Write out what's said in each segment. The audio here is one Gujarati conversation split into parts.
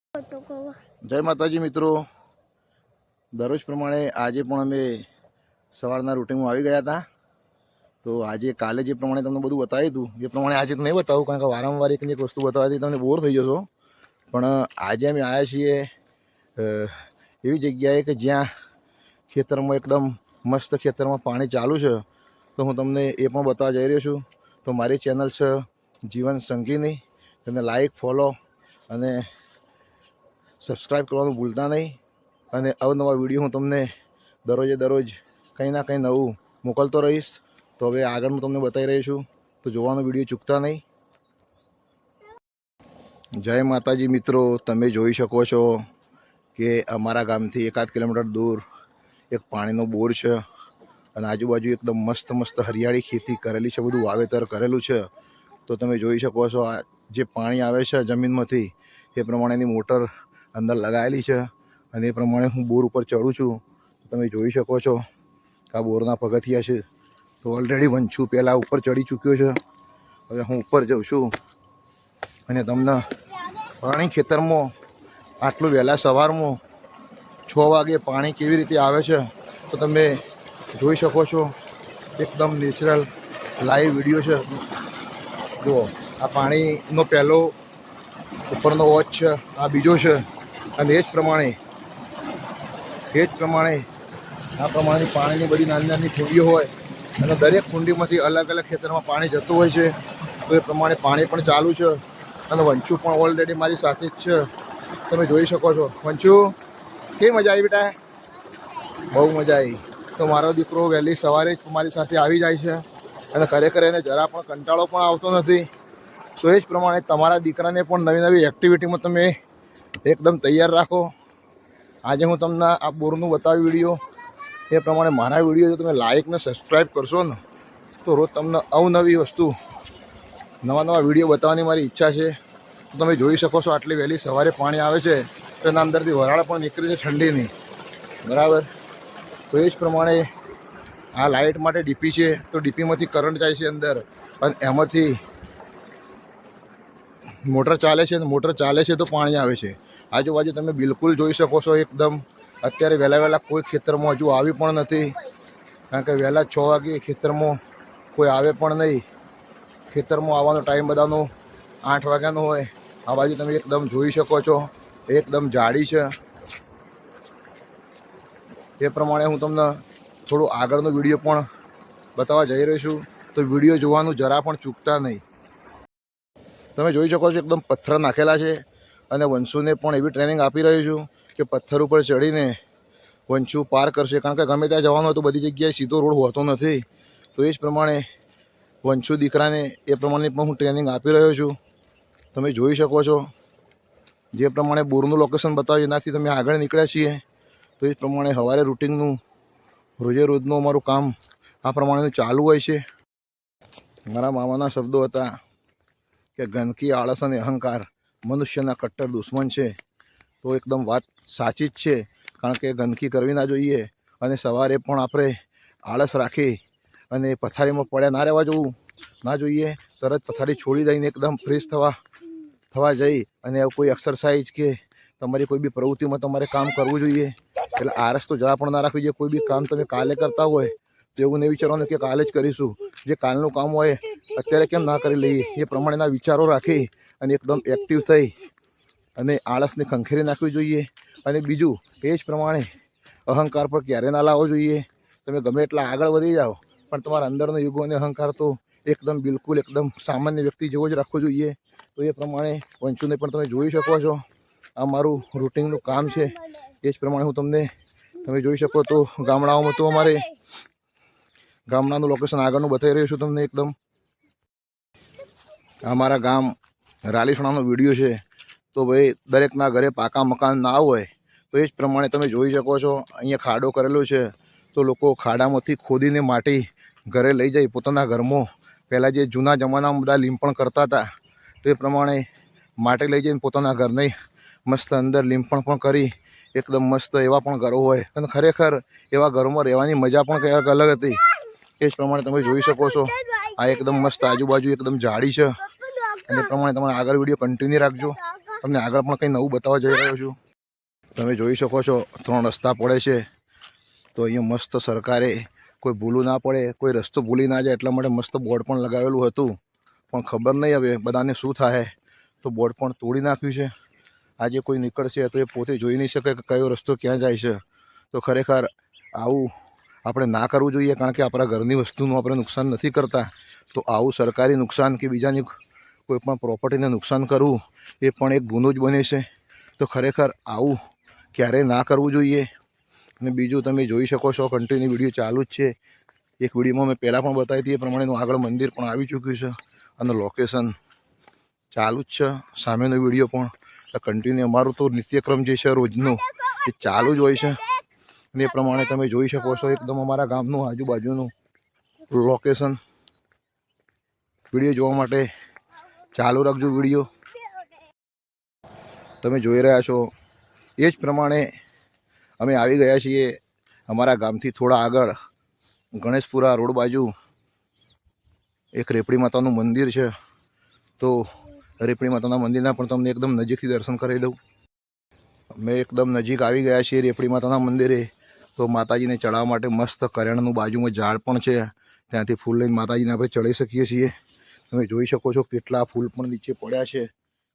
જય માતાજી મિત્રો, દરરોજ પ્રમાણે આજે પણ અમે સવારના રૂટિનમાં આવી ગયા હતા. તો આજે કાલે જે પ્રમાણે તમને બધું બતાવ્યું હતું એ પ્રમાણે આજે તો નહીં બતાવું, કારણ કે વારંવાર એક વસ્તુ બતાવવાથી તમને બોર થઈ જશો. પણ આજે અમે આવ્યા છીએ એવી જગ્યાએ કે જ્યાં ખેતરમાં એકદમ મસ્ત ખેતરમાં પાણી ચાલુ છે. તો હું તમને એ પણ બતાવવા જઈ રહ્યો છું. તો મારી ચેનલ છે જીવન સંગીની, તેને લાઈક, ફોલો અને સબસ્ક્રાઈબ કરવાનું ભૂલતા નહીં. અને અવનવા વિડીયો હું તમને દરરોજ કંઈ ના કંઈ નવું મોકલતો રહીશ. તો હવે આગળ હું તમને બતાવી રહી છું, તો જોવાનો વિડીયો ચૂકતા નહીં. જય માતાજી મિત્રો, તમે જોઈ શકો છો કે અમારા ગામથી 1-8 કિલોમીટર દૂર એક પાણીનો બોર છે. અને આજુબાજુ એકદમ મસ્ત હરિયાળી ખેતી કરેલી છે, બધું વાવેતર કરેલું છે. તો તમે જોઈ શકો છો આ જે પાણી આવે છે જમીનમાંથી એ પ્રમાણેની મોટર અંદર લગાવેલી છે. અને એ પ્રમાણે હું બોર ઉપર ચડું છું. તમે જોઈ શકો છો આ બોરના પગથિયા છે. તો ઓલરેડી વંછું પહેલાં ઉપર ચડી ચૂક્યો છે. હવે હું ઉપર જાઉં છું અને તમને પાણી ખેતરમાં આટલું વહેલા સવારમાં 6 વાગે પાણી કેવી રીતે આવે છે તો તમે જોઈ શકો છો. એકદમ નેચરલ લાઈવ વિડીયો છે. જુઓ, આ પાણીનો પહેલો ઉપરનો વોચ છે, આ બીજો છે. અને એ જ પ્રમાણે આ પ્રમાણેની પાણીની બધી નાની કુંડીઓ હોય અને દરેક કુંડીમાંથી અલગ અલગ ખેતરમાં પાણી જતું હોય છે. તો એ પ્રમાણે પાણી પણ ચાલુ છે. અને વંશુ પણ ઓલરેડી મારી સાથે જ છે, તમે જોઈ શકો છો. વંશુ, કેવી મજા આવી બેટા? બહુ મજા આવી. તો મારો દીકરો વહેલી સવારે જ મારી સાથે આવી જાય છે અને ખરેખર એને જરા પણ કંટાળો પણ આવતો નથી. તો એ જ પ્રમાણે તમારા દીકરાને પણ નવી એક્ટિવિટીમાં તમે એકદમ તૈયાર રાખો. આજે હું તમને આ બોરનું બતાવ્યું વિડીયો, એ પ્રમાણે મારા વિડીયો જો તમે લાઈક ને સબસ્ક્રાઈબ કરશો ને તો રોજ તમને અવનવી વસ્તુ, નવા વિડીયો બતાવવાની મારી ઈચ્છા છે. તો તમે જોઈ શકો છો આટલી વહેલી સવારે પાણી આવે છે તો એના અંદરથી વરાળ પણ નીકળે છે ઠંડીની, બરાબર. તો એ જ પ્રમાણે આ લાઇટ માટે ડીપી છે. તો ડીપીમાંથી કરંટ જાય છે અંદર અને એમાંથી મોટર ચાલે છે. મોટર ચાલે છે તો પાણી આવે છે. આજુબાજુ તમે બિલકુલ જોઈ શકો છો. એકદમ અત્યારે વહેલા કોઈ ખેતરમાં હજુ આવી પણ નથી, કારણ કે વહેલા 6 વાગે ખેતરમાં કોઈ આવે પણ નહીં. ખેતરમાં આવવાનો ટાઈમ બધાનો 8 વાગ્યાનો હોય. આ બાજુ તમે એકદમ જોઈ શકો છો, એકદમ જાડી છે. એ પ્રમાણે હું તમને થોડું આગળનો વિડીયો પણ બતાવવા જઈ રહ્યો છું. તો વિડીયો જોવાનું જરા પણ ચૂકતા નહીં. તમે જોઈ શકો છો એકદમ પથ્થર નાખેલા છે. અને વંશુને પણ એવી ટ્રેનિંગ આપી રહ્યો છું કે પથ્થર ઉપર ચડીને વંશુ પાર કરશે, કારણ કે ગમે ત્યાં જવાનું હોય તો બધી જગ્યાએ સીધો રોડ હોતો નથી. તો એ જ પ્રમાણે વંશુ દીકરાને એ પ્રમાણેની પણ હું ટ્રેનિંગ આપી રહ્યો છું. તમે જોઈ શકો છો જે પ્રમાણે બોરનું લોકેશન બતાવ્યું એનાથી તમે આગળ નીકળ્યા છીએ. તો એ જ પ્રમાણે સવારે રૂટિનનું રોજનું અમારું કામ આ પ્રમાણેનું ચાલુ હોય છે. મારા મામાના શબ્દો હતા કે ગંદકી, આળસ અને અહંકાર મનુષ્યના કટ્ટર દુશ્મન છે. તો એકદમ વાત સાચી જ છે, કારણ કે ગંદકી કરવી ના જોઈએ. અને સવારે પણ આપણે આળસ રાખી અને પથારીમાં પડ્યા ના રહેવા જવું ના જોઈએ. તરત પથારી છોડી દઈને એકદમ ફ્રેશ થવા જઈ અને કોઈ એક્સરસાઇઝ કે તમારી કોઈ બી પ્રવૃત્તિમાં તમારે કામ કરવું જોઈએ. એટલે આળસ તો જરા પણ ના રાખવી જોઈએ. કોઈ બી કામ તમે કાલે કરતા હોય તો એવું નહીં વિચારવાનું કે કાલે જ કરીશું. જે કાલનું કામ હોય અત્યારે કેમ ના કરી લઈએ, એ પ્રમાણેના વિચારો રાખી અને એકદમ એક્ટિવ થઈ અને આળસને ખંખેરી નાખવી જોઈએ. અને બીજું એ જ પ્રમાણે અહંકાર પર ક્યારે ના લાવવો જોઈએ. તમે ગમે એટલા આગળ વધી જાઓ પણ તમારા અંદરનો યુગો અને અહંકાર તો બિલકુલ એકદમ સામાન્ય વ્યક્તિ જેવો જ રાખવો જોઈએ. તો એ પ્રમાણે વંશુને પણ તમે જોઈ શકો છો. આ મારું રૂટિનનું કામ છે. એ જ પ્રમાણે હું તમે જોઈ શકો તો ગામડાઓમાં તો અમારે ગામડાનું લોકેશન આગળનું બતાવી રહ્યું છું તમને. એકદમ અમારા ગામ રાલીસણાનો વિડીયો છે. તો ભાઈ દરેકના ઘરે પાકા મકાન ના હોય તો એ જ પ્રમાણે તમે જોઈ શકો છો. અહીંયા ખાડો કરેલો છે. તો લોકો ખાડામાંથી ખોદીને માટી ઘરે લઈ જાય પોતાના ઘરમાં. પહેલાં જે જૂના જમાનામાં બધા લીંપણ કરતા હતા તો એ પ્રમાણે માટી લઈ જઈને પોતાના ઘરને મસ્ત અંદર લીંપણ પણ કરી એકદમ મસ્ત એવા પણ ઘરો હોય. અને ખરેખર એવા ઘરોમાં રહેવાની મજા પણ કંઈક અલગ હતી. એ જ પ્રમાણે તમે જોઈ શકો છો આ એકદમ મસ્ત આજુબાજુ એકદમ જાડી છે. અને એ પ્રમાણે તમારે આગળ વિડીયો કન્ટિન્યુ રાખજો. તમને આગળ પણ કંઈ નવું બતાવવા જઈ રહ્યો છું. તમે જોઈ શકો છો 3 રસ્તા પડે છે, તો અહીંયા મસ્ત સરકારે કોઈ ભૂલું ના પડે, કોઈ રસ્તો ભૂલી ના જાય એટલા માટે મસ્ત બોર્ડ પણ લગાવેલું હતું. પણ ખબર નહીં હવે બધાને શું થાય, તો બોર્ડ પણ તોડી નાખ્યું છે. આજે કોઈ નીકળશે તો એ પોતે જોઈ નહીં શકે કે કયો રસ્તો ક્યાં જાય છે. તો ખરેખર આવું આપણે ના કરવું જોઈએ, કારણ કે આપણા ઘરની વસ્તુનું આપણે નુકસાન નથી કરતા. તો આવું સરકારી નુકસાન કે બીજાની કોઈ પણ પ્રોપર્ટીને નુકસાન કરવું એ પણ એક ગુનો જ બને છે. તો ખરેખર આવું ક્યારેય ના કરવું જોઈએ. અને બીજું તમે જોઈ શકો છો કન્ટિન્યુ વિડીયો ચાલુ જ છે. એક વિડીયોમાં મેં પહેલાં પણ બતાવી હતી એ પ્રમાણેનું આગળ મંદિર પણ આવી ચૂક્યું છે અને લોકેશન ચાલુ જ છે. સામેનો વિડીયો પણ કન્ટિન્યુ અમારું તો નિત્યક્રમ જે છે રોજનું એ ચાલુ જ હોય છે. અને એ પ્રમાણે તમે જોઈ શકો છો એકદમ અમારા ગામનું આજુબાજુનું લોકેશન. વિડીયો જોવા માટે ચાલુ રાખજો વિડીયો. તમે જોઈ રહ્યા છો એ જ પ્રમાણે અમે આવી ગયા છીએ અમારા ગામથી થોડા આગળ ગણેશપુરા રોડ બાજુ એક રેપડી માતાનું મંદિર છે. તો રેપડી માતાના મંદિરના પણ તમને એકદમ નજીકથી દર્શન કરી દઉં. અમે એકદમ નજીક આવી ગયા છીએ રેપડી માતાના મંદિરે. તો માતાજીને ચડાવવા માટે મસ્ત કરિયાણાનું બાજુમાં ઝાડ પણ છે, ત્યાંથી ફૂલ લઈને માતાજીને આપણે ચડાવી શકીએ છીએ. તમે જોઈ શકો છો કેટલા ફૂલ પણ નીચે પડ્યા છે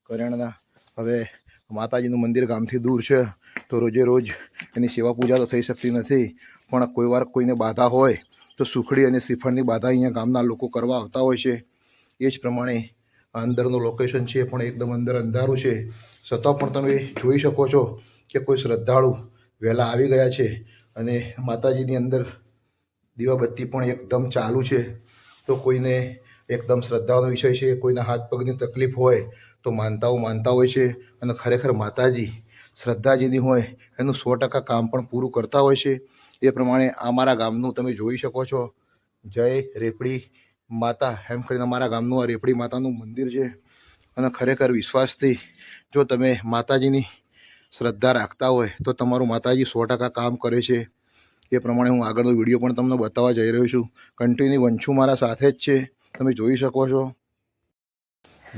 કરિયાણાના. હવે માતાજીનું મંદિર ગામથી દૂર છે, તો રોજે રોજ એની સેવા પૂજા તો થઈ શકતી નથી. પણ કોઈ વાર કોઈને બાધા હોય તો સુખડી અને શ્રીફળની બાધા અહીંયા ગામના લોકો કરવા આવતા હોય છે. એ જ પ્રમાણે અંદરનું લોકેશન છે પણ એકદમ અંદર અંધારું છે, છતાં પણ તમે જોઈ શકો છો કે કોઈ શ્રદ્ધાળુ વહેલા આવી ગયા છે. અને માતાજીની અંદર દીવાબત્તી પણ એકદમ ચાલુ છે. તો કોઈને એકદમ શ્રદ્ધાનો વિષય છે, કોઈના હાથ પગની તકલીફ હોય તો માનતા હોય છે. અને ખરેખર માતાજી શ્રદ્ધાજીની હોય એનું 100% કામ પણ પૂરું કરતા હોય છે. એ પ્રમાણે અમારા ગામનું તમે જોઈ શકો છો જય રેપડી માતા એમ કરીને અમારા ગામનું આ રેપડી માતાનું મંદિર છે. અને ખરેખર વિશ્વાસથી જો તમે માતાજીની શ્રદ્ધા રાખતા હોય તો તમારું માતાજી 100% કામ કરે છે. એ પ્રમાણે હું આગળનો વિડીયો પણ તમને બતાવવા જઈ રહ્યો છું. કન્ટિન્યુ વંશુ મારા સાથે જ છે, તમે જોઈ શકો છો.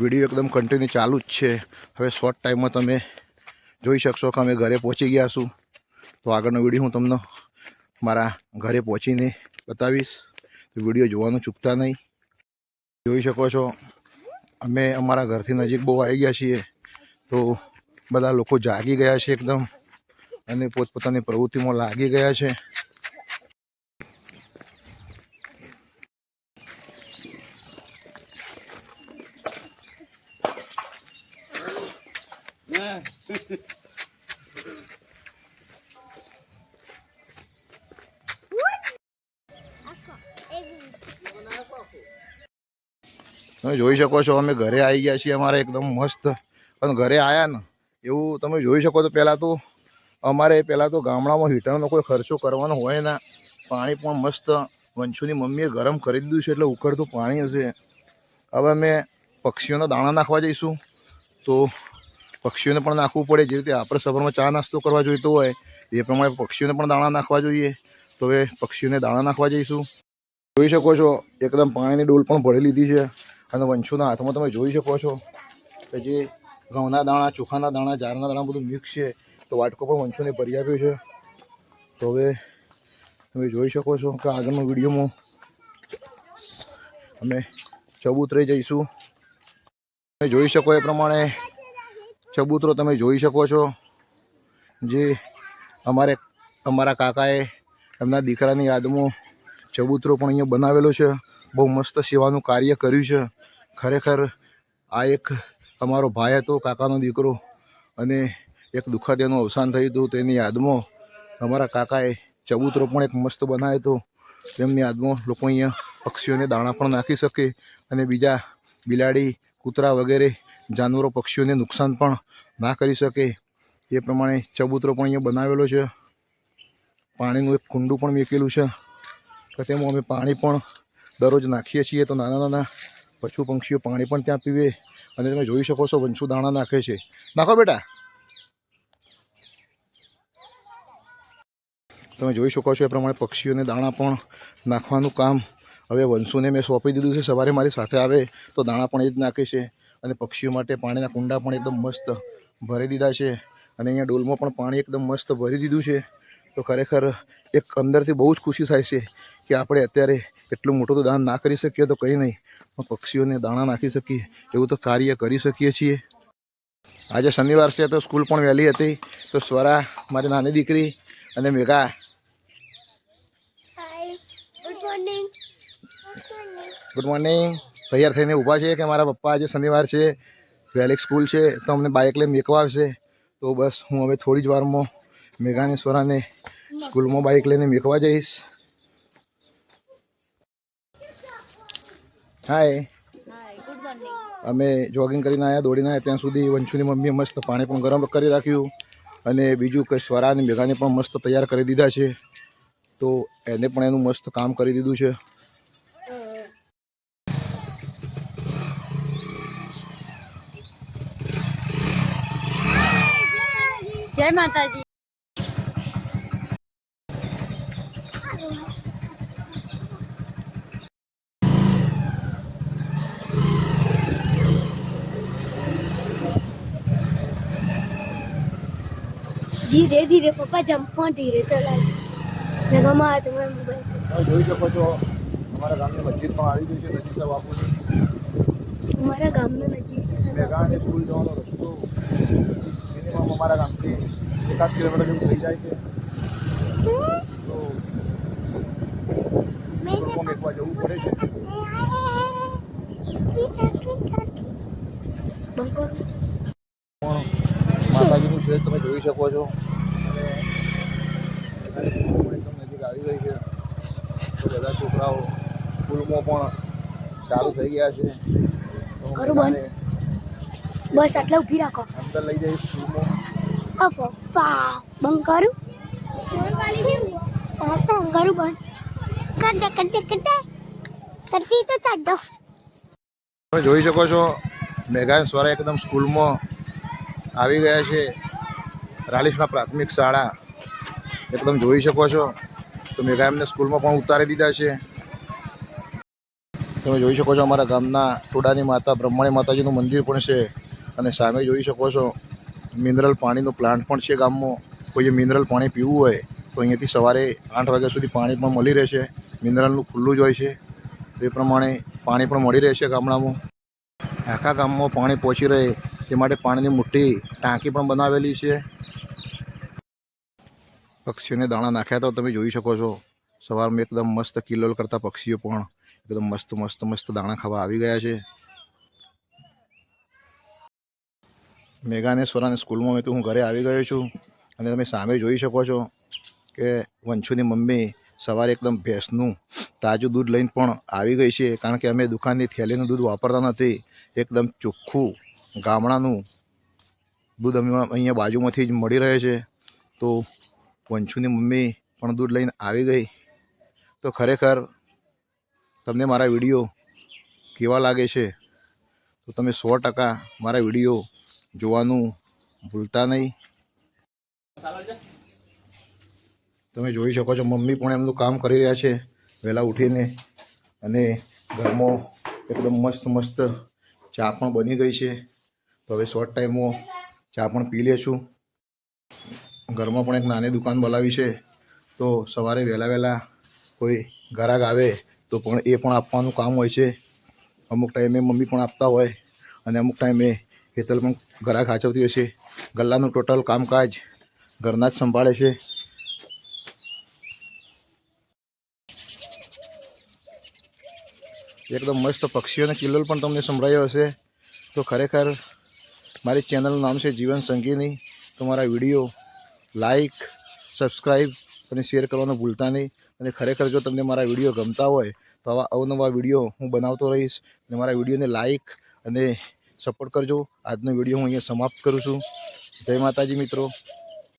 વિડીયો એકદમ કન્ટિન્યુ ચાલુ જ છે. હવે શોર્ટ ટાઈમમાં તમે જોઈ શકશો કે અમે ઘરે પહોંચી ગયા છું. તો આગળનો વિડીયો હું તમને મારા ઘરે પહોંચીને બતાવીશ. તો વિડીયો જોવાનું ચૂકતા નહીં. જોઈ શકો છો અમે અમારા ઘરથી નજીક બહુ આવી ગયા છીએ. તો બધા લોકો જાગી ગયા છે એકદમ અને પોતપોતાની પ્રવૃત્તિમાં લાગી ગયા છે. તમે જોઈ શકો છો અમે ઘરે આવી ગયા છીએ અમારે એકદમ મસ્ત. અને ઘરે આવ્યા ને એવું તમે જોઈ શકો તો પહેલાં તો ગામડામાં હીટરનો કોઈ ખર્ચો કરવાનો હોય ના. પાણી પણ મસ્ત વંશુની મમ્મીએ ગરમ કરી દીધું છે, એટલે ઉકળતું પાણી હશે. હવે અમે પક્ષીઓના દાણા નાખવા જઈશું. તો પક્ષીઓને પણ નાખવું પડે, જે રીતે આપણે સવારમાં ચા નાસ્તો કરવા જોઈતો હોય એ પ્રમાણે પક્ષીઓને પણ દાણા નાખવા જોઈએ. તો હવે પક્ષીઓને દાણા નાખવા જઈશું. જોઈ શકો છો એકદમ પાણીની ડોલ પણ ભરી લીધી છે. અને વંશુના હાથમાં તમે જોઈ શકો છો કે જે ઘઉંના દાણા, ચોખાના દાણા, જારના દાણા બધું મિક્સ છે. તો વાટકો પણ વંશુને ભરી આપ્યો છે. તો હવે તમે જોઈ શકો છો કે આગળનો વિડીયોમાં અમે ચબૂતરે જઈશું. તમે જોઈ શકો એ પ્રમાણે ચબૂતરો તમે જોઈ શકો છો, જે અમારા કાકાએ એમના દીકરાની યાદમાં ચબૂતરો પણ અહીંયા બનાવેલો છે. બહુ મસ્ત સેવાનું કાર્ય કર્યું છે. ખરેખર આ એક અમારો ભાઈ હતો, કાકાનો દીકરો, અને એક દુઃખદ એનું અવસાન થયું હતું. તેની યાદમાં અમારા કાકાએ ચબૂતરો પણ એક મસ્ત બનાવ્યો હતો. તેમની યાદમાં લોકો અહીંયા પક્ષીઓને દાણા પણ નાખી શકે અને બીજા બિલાડી, કૂતરા વગેરે જાનવરો, પક્ષીઓને નુકસાન પણ ના કરી શકે. એ પ્રમાણે ચબૂતરો પણ અહીંયા બનાવેલો છે. પાણીનું એક કુંડું પણ મૂકેલું છે, તો તેમાં અમે પાણી પણ દરરોજ નાખીએ છીએ. તો નાના નાના પશુ પંક્ષીઓ પાણી પણ ત્યાં પીવે. અને તમે જોઈ શકો છો વંશુ દાણા નાખે છે. નાખો બેટા. તમે જોઈ શકો છો એ પ્રમાણે પક્ષીઓને દાણા પણ નાખવાનું કામ હવે વંશુને મેં સોંપી દીધું છે. સવારે મારી સાથે આવે તો દાણા પણ એ જ નાખે છે. અને પક્ષીઓ માટે પાણીના કુંડા પણ એકદમ મસ્ત ભરી દીધા છે અને અહીંયા ડોલમાં પણ પાણી એકદમ મસ્ત ભરી દીધું છે. તો ખરેખર એક અંદરથી બહુ જ ખુશી થાય છે કે આપણે અત્યારે એટલું મોટું તો દાન ના કરી શકીએ તો કંઈ નહીં, પણ પક્ષીઓને દાણા નાખી શકીએ એવું તો કાર્ય કરી શકીએ છીએ. આજે શનિવાર છે તો સ્કૂલ પણ વહેલી હતી. તો સ્વરા, મારી નાની દીકરી, અને મેઘા ગુડ મોર્નિંગ તૈયાર થઈને ઊભા છે કે મારા પપ્પા આજે શનિવાર છે, વહેલી સ્કૂલ છે તો અમને બાઇક લઈને મેકવા આવશે. તો બસ હું હવે થોડી જ વારમાં મેઘાને સ્વરાને સ્કૂલમાં બાઇક લઈને મેકવા જઈશ. હાય, અમે જોગિંગ કરીને આવ્યા, દોડીને આવ્યા. ત્યાં સુધી વંશુની મમ્મીએ મસ્ત પાણી પણ ગરમ કરી રાખ્યું અને બીજું કે સ્વરા અને મેઘાને પણ મસ્ત તૈયાર કરી દીધા છે. તો એને પણ એનું મસ્ત કામ કરી દીધું છે. જય માતાજી. धीरे धीरे पापा जंप धीरे चला मैं तुम्हें मोबाइल से જોઈ શકો છો અમારા ગામની મસ્જિદ પણ આવી ગઈ છે. નજીક બાપુની हमारा गांव में नजीक મેઘાને સ્કૂલ જવાનો રસ્તો મિનિમમ અમારા ગામથી 1 કિલોમીટર જેવું થઈ જાય છે. તો સ્કૂલમાં મેકવા જવું પડે છે. માતાજીનું છે તમે જોઈ શકો છો અને એકદમ નજીક આવી ગઈ છે. તો બધા છોકરાઓ સ્કૂલમાં પણ ચાલુ થઈ ગયા છે. बस आटला उभी राखो અંદર લઈ જઈશ સ્કૂલમાં. आ पप्पा बंद करू करू बंद कर दे करती तो छाड़ दो. તમે જોઈ શકો છો મેઘા સ્વરા એકદમ સ્કૂલમાં આવી ગયા છે. રાલીસણા પ્રાથમિક શાળા એકદમ જોઈ શકો છો. તો મેઘા એમને સ્કૂલમાં પણ ઉતારી દીધા છે. તમે જોઈ શકો છો અમારા ગામના ટોડાની માતા બ્રહ્મણી માતાજીનું મંદિર પણ છે અને સામે જોઈ શકો છો મિનરલ પાણીનો પ્લાન્ટ પણ છે ગામમાં. કોઈએ મિનરલ પાણી પીવું હોય તો અહીંયાથી સવારે 8 વાગ્યા સુધી પાણી પણ મળી રહેશે. મિનરલનું ખુલ્લું જ હોય છે. તે પ્રમાણે પાણી પણ મળી રહેશે ગામડામાં. આખા ગામમાં પાણી પહોંચી રહે તે માટે પાણીની મોટી ટાંકી પણ બનાવેલી છે. પક્ષીઓને દાણા નાખ્યા તો તમે જોઈ શકો છો સવારમાં એકદમ મસ્ત કિલ્લોલ કરતા પક્ષીઓ પણ એકદમ મસ્ત દાણા ખાવા આવી ગયા છે. મેઘાને સ્વરાને સ્કૂલમાં મેં હું ઘરે આવી ગયો છું અને તમે સામે જોઈ શકો છો કે વંશુની મમ્મી સવારે એકદમ ભેંસનું તાજું દૂધ લઈને પણ આવી ગઈ છે. કારણ કે અમે દુકાનની થેલીનું દૂધ વાપરતા નથી, એકદમ ચોખ્ખું ગામડાનું દૂધ અમે અહીંયા બાજુમાંથી જ મળી રહે છે. તો વંશુની મમ્મી પણ દૂધ લઈને આવી ગઈ. તો ખરેખર તમને મારા વિડીયો કેવા લાગે છે તો તમે 100% મારા વિડીયો જોવાનું ભૂલતા નહીં. તમે જોઈ શકો છો મમ્મી પણ એમનું કામ કરી રહ્યા છે વહેલા ઉઠીને અને ઘરમાં એકદમ મસ્ત ચા પણ બની ગઈ છે. તો હવે શોર્ટ ટાઈમમાં ચા પણ પી લેશું. ઘરમાં પણ એક નાની દુકાન બોલાવી છે. તો સવારે વહેલા કોઈ ગ્રાહક આવે તો પણ એ પણ આપવાનું કામ હોય છે. અમુક ટાઈમે મમ્મી પણ આપતા હોય અને અમુક ટાઈમે હેતલ પણ ગ્રાહક સાચવતી હોય છે. ગલ્લાનું ટોટલ કામકાજ ઘરના જ સંભાળે છે. એકદમ મસ્ત પક્ષીઓને કિલ્લોલ પણ તમને સંભળાયો હશે. તો ખરેખર મારી ચેનલનું નામ છે જીવન સંગીની. તો મારા વિડીયો લાઈક, સબસ્ક્રાઈબ અને શેર કરવાનું ભૂલતા નહીં. અને ખરેખર જો તમને મારા વિડીયો ગમતા હોય તો આવા અવનવા વિડીયો હું બનાવતો રહીશ. અને મારા વિડીયોને લાઈક અને સપોર્ટ કરજો. આજનો વિડીયો હું અહીંયા સમાપ્ત કરું છું. જય માતાજી મિત્રો.